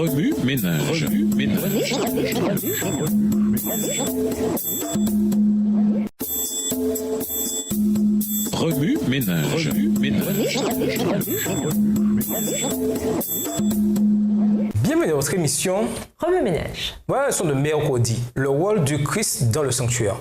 Remue ménage. Remue ménage. Bienvenue à votre émission Remue ménage. Voilà la leçon de mercredi, le rôle du Christ dans le sanctuaire.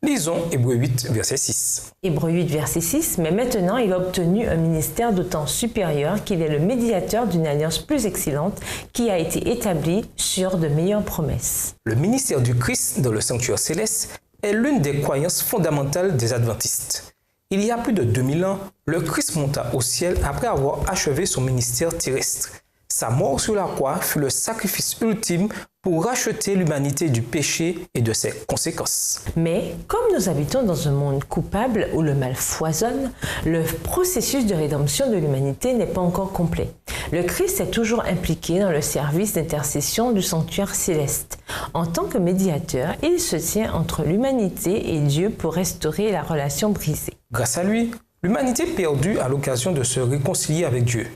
Lisons Hébreux 8, verset 6. Hébreux 8, verset 6. Mais maintenant, il a obtenu un ministère d'autant supérieur qu'il est le médiateur d'une alliance plus excellente qui a été établie sur de meilleures promesses. Le ministère du Christ dans le sanctuaire céleste est l'une des croyances fondamentales des adventistes. Il y a plus de 2000 ans, le Christ monta au ciel après avoir achevé son ministère terrestre. Sa mort sur la croix fut le sacrifice ultime pour racheter l'humanité du péché et de ses conséquences. Mais comme nous habitons dans un monde coupable où le mal foisonne, le processus de rédemption de l'humanité n'est pas encore complet. Le Christ est toujours impliqué dans le service d'intercession du sanctuaire céleste. En tant que médiateur, il se tient entre l'humanité et Dieu pour restaurer la relation brisée. Grâce à lui, l'humanité perdue a l'occasion de se réconcilier avec Dieu.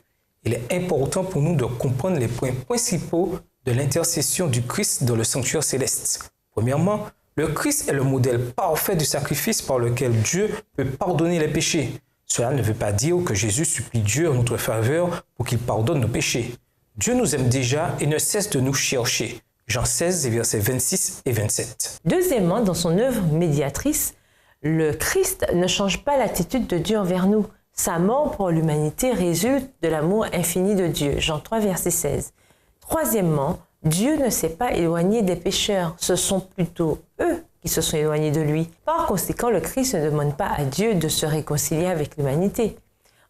Il est important pour nous de comprendre les points principaux de l'intercession du Christ dans le sanctuaire céleste. Premièrement, le Christ est le modèle parfait du sacrifice par lequel Dieu peut pardonner les péchés. Cela ne veut pas dire que Jésus supplie Dieu en notre faveur pour qu'il pardonne nos péchés. Dieu nous aime déjà et ne cesse de nous chercher. Jean 16, versets 26 et 27. Deuxièmement, dans son œuvre médiatrice, le Christ ne change pas l'attitude de Dieu envers nous. Sa mort pour l'humanité résulte de l'amour infini de Dieu. Jean 3, verset 16. Troisièmement, Dieu ne s'est pas éloigné des pécheurs. Ce sont plutôt eux qui se sont éloignés de lui. Par conséquent, le Christ ne demande pas à Dieu de se réconcilier avec l'humanité.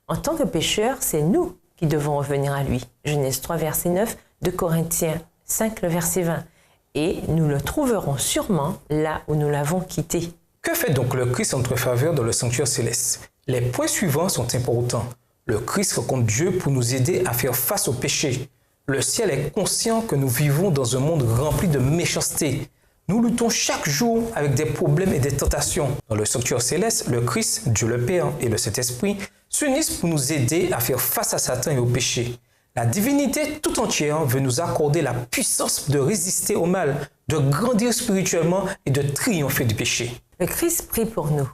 En tant que pécheurs, c'est nous qui devons revenir à lui. Genèse 3, verset 9, 2 Corinthiens 5, le verset 20. Et nous le trouverons sûrement là où nous l'avons quitté. Que fait donc le Christ en notre faveur dans le sanctuaire céleste? Les points suivants sont importants. Le Christ rencontre Dieu pour nous aider à faire face au péché. Le ciel est conscient que nous vivons dans un monde rempli de méchanceté. Nous luttons chaque jour avec des problèmes et des tentations. Dans le sanctuaire céleste, le Christ, Dieu le Père et le Saint-Esprit s'unissent pour nous aider à faire face à Satan et au péché. La divinité tout entière veut nous accorder la puissance de résister au mal, de grandir spirituellement et de triompher du péché. Le Christ prie pour nous.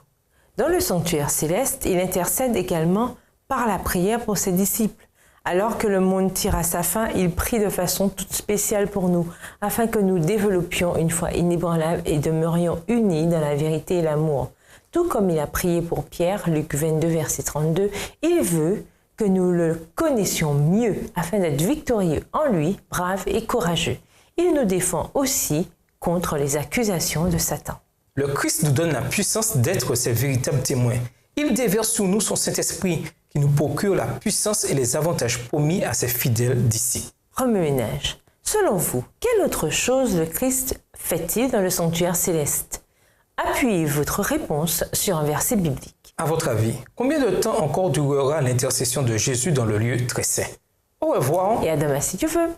Dans le sanctuaire céleste, il intercède également par la prière pour ses disciples. Alors que le monde tire à sa fin, il prie de façon toute spéciale pour nous, afin que nous développions une foi inébranlable et demeurions unis dans la vérité et l'amour. Tout comme il a prié pour Pierre, Luc 22, verset 32, il veut que nous le connaissions mieux, afin d'être victorieux en lui, brave et courageux. Il nous défend aussi contre les accusations de Satan. Le Christ nous donne la puissance d'être ses véritables témoins. Il déverse sur nous son Saint-Esprit qui nous procure la puissance et les avantages promis à ses fidèles d'ici. Remue ménage. Selon vous, quelle autre chose le Christ fait-il dans le sanctuaire céleste? Appuyez votre réponse sur un verset biblique. À votre avis, combien de temps encore durera l'intercession de Jésus dans le lieu très saint? Au revoir. Et à demain si tu veux.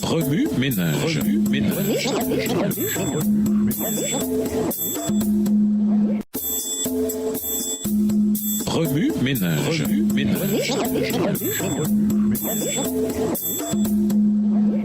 Remue ménage. Remue ménage.